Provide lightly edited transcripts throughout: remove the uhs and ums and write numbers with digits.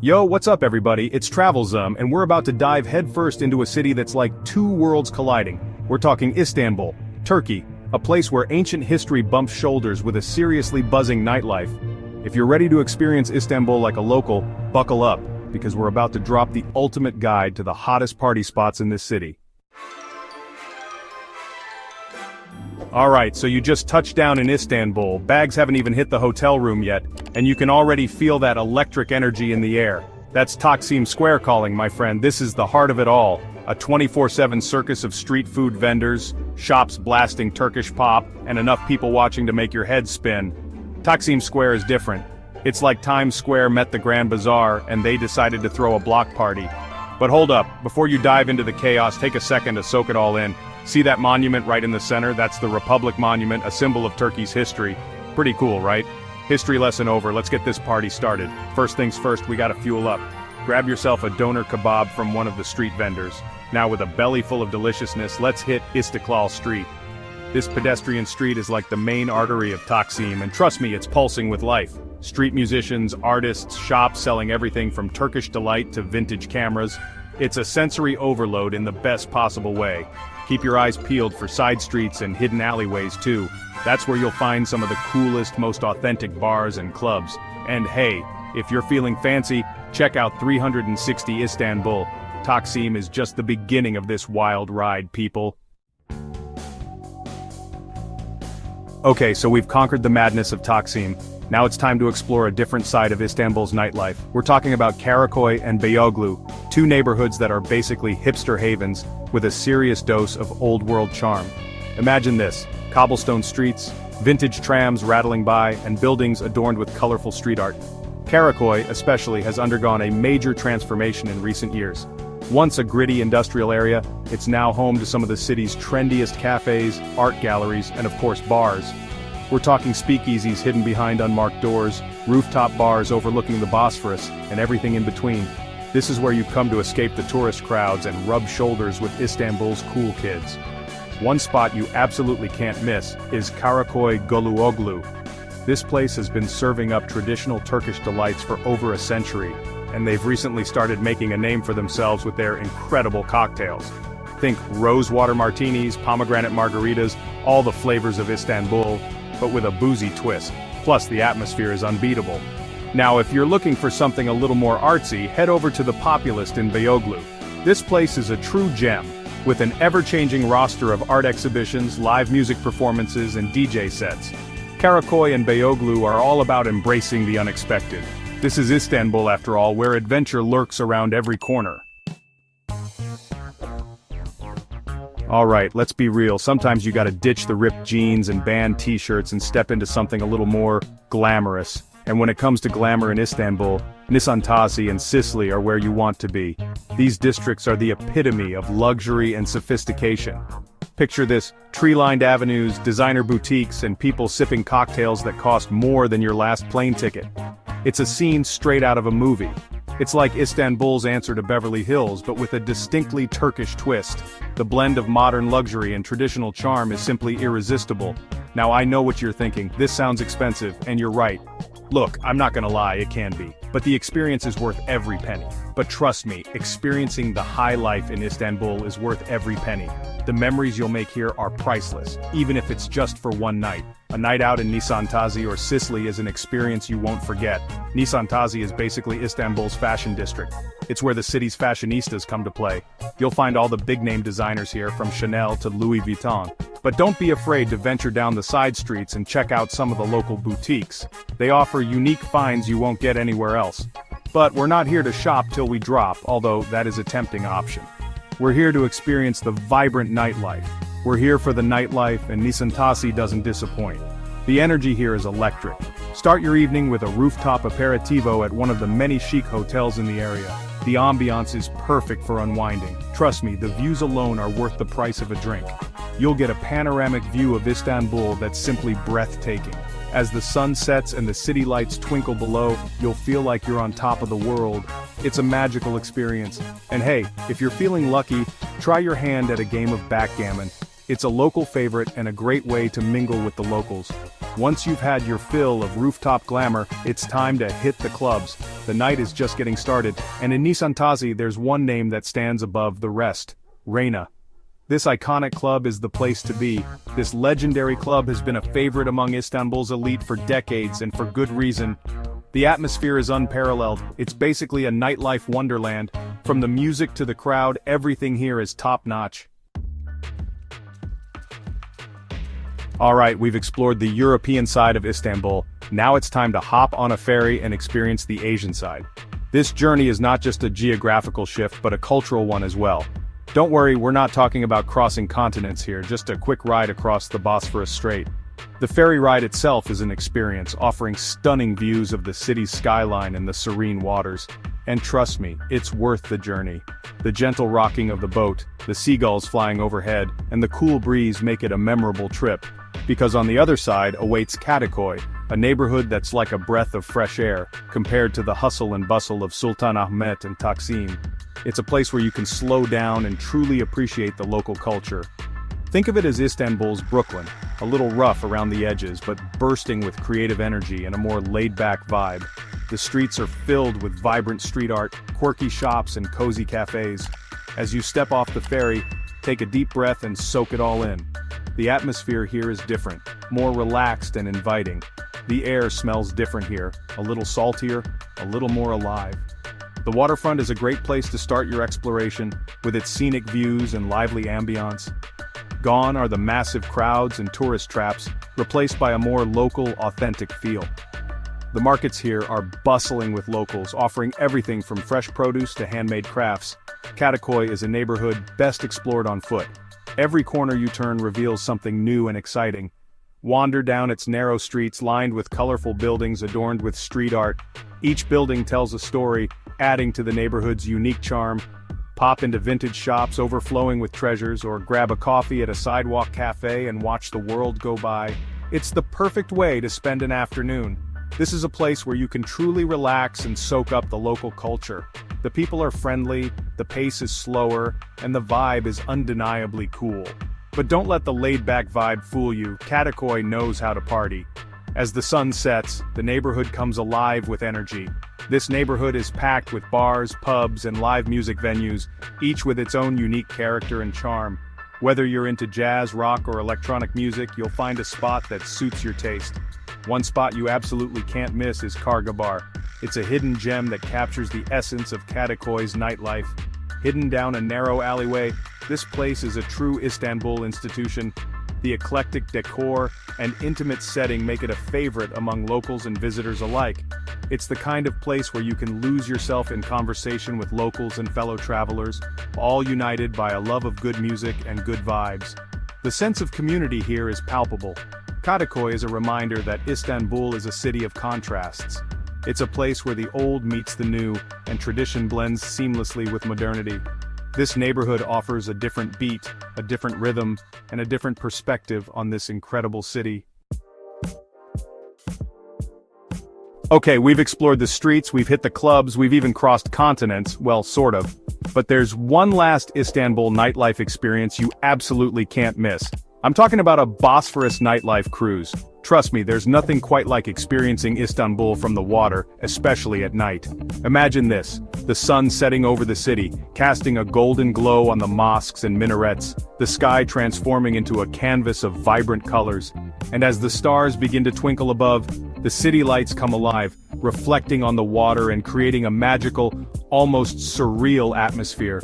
Yo, what's up everybody, it's TravelZm and we're about to dive headfirst into a city that's like two worlds colliding. We're talking Istanbul, Turkey, a place where ancient history bumps shoulders with a seriously buzzing nightlife. If you're ready to experience Istanbul like a local, buckle up, because we're about to drop the ultimate guide to the hottest party spots in this city. Alright, so you just touched down in Istanbul, bags haven't even hit the hotel room yet, and you can already feel that electric energy in the air. That's Taksim Square calling, my friend. This is the heart of it all. A 24/7 circus of street food vendors, shops blasting Turkish pop, and enough people watching to make your head spin. Taksim Square is different. It's like Times Square met the Grand Bazaar, and they decided to throw a block party. But hold up, before you dive into the chaos, take a second to soak it all in. See that monument right in the center? That's the Republic Monument, a symbol of Turkey's history. Pretty cool, right? History lesson over, let's get this party started. First things first, we gotta fuel up. Grab yourself a doner kebab from one of the street vendors. Now with a belly full of deliciousness, let's hit Istiklal Street. This pedestrian street is like the main artery of Taksim, and trust me, it's pulsing with life. Street musicians, artists, shops selling everything from Turkish delight to vintage cameras. It's a sensory overload in the best possible way. Keep your eyes peeled for side streets and hidden alleyways too. That's where you'll find some of the coolest, most authentic bars and clubs. And hey, if you're feeling fancy, check out 360 Istanbul. Taksim is just the beginning of this wild ride, people. Okay, so we've conquered the madness of Taksim. Now it's time to explore a different side of Istanbul's nightlife. We're talking about Karakoy and Beyoğlu, two neighborhoods that are basically hipster havens, with a serious dose of old-world charm. Imagine this, cobblestone streets, vintage trams rattling by, and buildings adorned with colorful street art. Karakoy, especially, has undergone a major transformation in recent years. Once a gritty industrial area, it's now home to some of the city's trendiest cafes, art galleries, and of course bars. We're talking speakeasies hidden behind unmarked doors, rooftop bars overlooking the Bosphorus, and everything in between. This is where you come to escape the tourist crowds and rub shoulders with Istanbul's cool kids. One spot you absolutely can't miss is Karakoy Goluoglu. This place has been serving up traditional Turkish delights for over a century, and they've recently started making a name for themselves with their incredible cocktails. Think rosewater martinis, pomegranate margaritas, all the flavors of Istanbul, but with a boozy twist. Plus the atmosphere is unbeatable. Now if you're looking for something a little more artsy, head over to the Populist in Beyoğlu. This place is a true gem, with an ever-changing roster of art exhibitions, live music performances, and DJ sets. Karakoy and Beyoğlu are all about embracing the unexpected. This is Istanbul after all, where adventure lurks around every corner. Alright, let's be real, sometimes you gotta ditch the ripped jeans and band t-shirts and step into something a little more glamorous. And when it comes to glamour in Istanbul, Nisantasi and Sisli are where you want to be. These districts are the epitome of luxury and sophistication. Picture this, tree-lined avenues, designer boutiques, and people sipping cocktails that cost more than your last plane ticket. It's a scene straight out of a movie. It's like Istanbul's answer to Beverly Hills, but with a distinctly Turkish twist. The blend of modern luxury and traditional charm is simply irresistible. Now I know what you're thinking, this sounds expensive, and you're right. Look, I'm not gonna lie, it can be. But the experience is worth every penny. But trust me, experiencing the high life in Istanbul is worth every penny. The memories you'll make here are priceless, even if it's just for one night. A night out in Nisantasi or Sisli is an experience you won't forget. Nisantasi is basically Istanbul's fashion district. It's where the city's fashionistas come to play. You'll find all the big-name designers here, from Chanel to Louis Vuitton. But don't be afraid to venture down the side streets and check out some of the local boutiques. They offer unique finds you won't get anywhere else. But we're not here to shop till we drop, although that is a tempting option. We're here to experience the vibrant nightlife. We're here for the nightlife, and Nisantasi doesn't disappoint. The energy here is electric. Start your evening with a rooftop aperitivo at one of the many chic hotels in the area. The ambiance is perfect for unwinding. Trust me, the views alone are worth the price of a drink. You'll get a panoramic view of Istanbul that's simply breathtaking. As the sun sets and the city lights twinkle below, you'll feel like you're on top of the world. It's a magical experience. And hey, if you're feeling lucky, try your hand at a game of backgammon. It's a local favorite and a great way to mingle with the locals. Once you've had your fill of rooftop glamour, it's time to hit the clubs. the night is just getting started, and in Nisantasi there's one name that stands above the rest: Reina. This iconic club is the place to be. This legendary club has been a favorite among Istanbul's elite for decades, and for good reason. The atmosphere is unparalleled. It's basically a nightlife wonderland. From the music to the crowd, everything here is top-notch. Alright, we've explored the European side of Istanbul. Now it's time to hop on a ferry and experience the Asian side. This journey is not just a geographical shift but a cultural one as well. Don't worry, we're not talking about crossing continents here, just a quick ride across the Bosphorus Strait. The ferry ride itself is an experience, offering stunning views of the city's skyline and the serene waters. And trust me, it's worth the journey. The gentle rocking of the boat, the seagulls flying overhead, and the cool breeze make it a memorable trip. Because on the other side awaits Kadıköy, a neighborhood that's like a breath of fresh air, compared to the hustle and bustle of Sultanahmet and Taksim. It's a place where you can slow down and truly appreciate the local culture. Think of it as Istanbul's Brooklyn, a little rough around the edges but bursting with creative energy and a more laid-back vibe. The streets are filled with vibrant street art, quirky shops and cozy cafes. As you step off the ferry, take a deep breath and soak it all in. The atmosphere here is different, more relaxed and inviting. The air smells different here, a little saltier, a little more alive. The waterfront is a great place to start your exploration, with its scenic views and lively ambiance. Gone are the massive crowds and tourist traps, replaced by a more local, authentic feel. The markets here are bustling with locals, offering everything from fresh produce to handmade crafts. Kadıköy is a neighborhood best explored on foot. Every corner you turn reveals something new and exciting. Wander down its narrow streets lined with colorful buildings adorned with street art. Each building tells a story, adding to the neighborhood's unique charm. Pop into vintage shops overflowing with treasures, or grab a coffee at a sidewalk cafe and watch the world go by. It's the perfect way to spend an afternoon. This is a place where you can truly relax and soak up the local culture. The people are friendly, the pace is slower, and the vibe is undeniably cool. But don't let the laid-back vibe fool you. Kadıköy knows how to party. As the sun sets, the neighborhood comes alive with energy. This neighborhood is packed with bars, pubs, and live music venues, each with its own unique character and charm. Whether you're into jazz, rock, or electronic music, you'll find a spot that suits your taste. One spot you absolutely can't miss is Karga Bar. It's a hidden gem that captures the essence of Kadıköy's nightlife. Hidden down a narrow alleyway, this place is a true Istanbul institution. The eclectic decor and intimate setting make it a favorite among locals and visitors alike. It's the kind of place where you can lose yourself in conversation with locals and fellow travelers, all united by a love of good music and good vibes. The sense of community here is palpable. Kadıköy is a reminder that Istanbul is a city of contrasts. It's a place where the old meets the new, and tradition blends seamlessly with modernity. This neighborhood offers a different beat, a different rhythm, and a different perspective on this incredible city. Okay, we've explored the streets, we've hit the clubs, we've even crossed continents, well, sort of. But there's one last Istanbul nightlife experience you absolutely can't miss. I'm talking about a Bosphorus nightlife cruise. Trust me, there's nothing quite like experiencing Istanbul from the water, especially at night. Imagine this, the sun setting over the city, casting a golden glow on the mosques and minarets, the sky transforming into a canvas of vibrant colors. And as the stars begin to twinkle above, the city lights come alive, reflecting on the water and creating a magical, almost surreal atmosphere.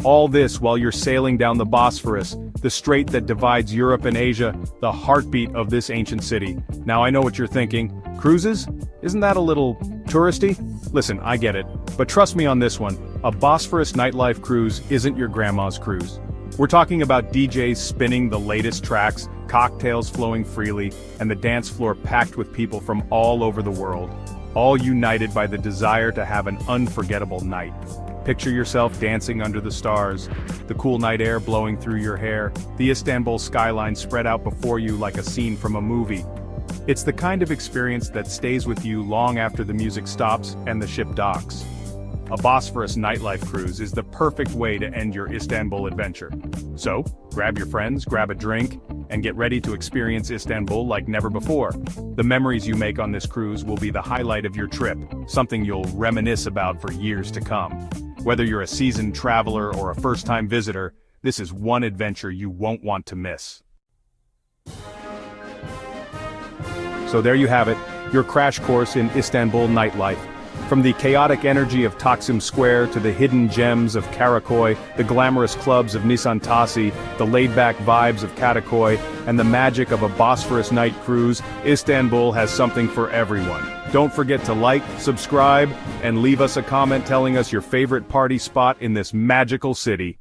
All this while you're sailing down the Bosphorus, the strait that divides Europe and Asia, the heartbeat of this ancient city. Now I know what you're thinking. Cruises? Isn't that a little touristy? Listen, I get it. But trust me on this one, a Bosphorus nightlife cruise isn't your grandma's cruise. We're talking about DJs spinning the latest tracks, cocktails flowing freely, and the dance floor packed with people from all over the world, all united by the desire to have an unforgettable night. Picture yourself dancing under the stars, the cool night air blowing through your hair, the Istanbul skyline spread out before you like a scene from a movie. It's the kind of experience that stays with you long after the music stops and the ship docks. A Bosphorus nightlife cruise is the perfect way to end your Istanbul adventure. So, grab your friends, grab a drink, and get ready to experience Istanbul like never before. The memories you make on this cruise will be the highlight of your trip, something you'll reminisce about for years to come. Whether you're a seasoned traveler or a first-time visitor, this is one adventure you won't want to miss. So there you have it, your crash course in Istanbul nightlife. From the chaotic energy of Taksim Square to the hidden gems of Karakoy, the glamorous clubs of Nisantasi, the laid-back vibes of Kadıköy, and the magic of a Bosphorus night cruise, Istanbul has something for everyone. Don't forget to like, subscribe, and leave us a comment telling us your favorite party spot in this magical city.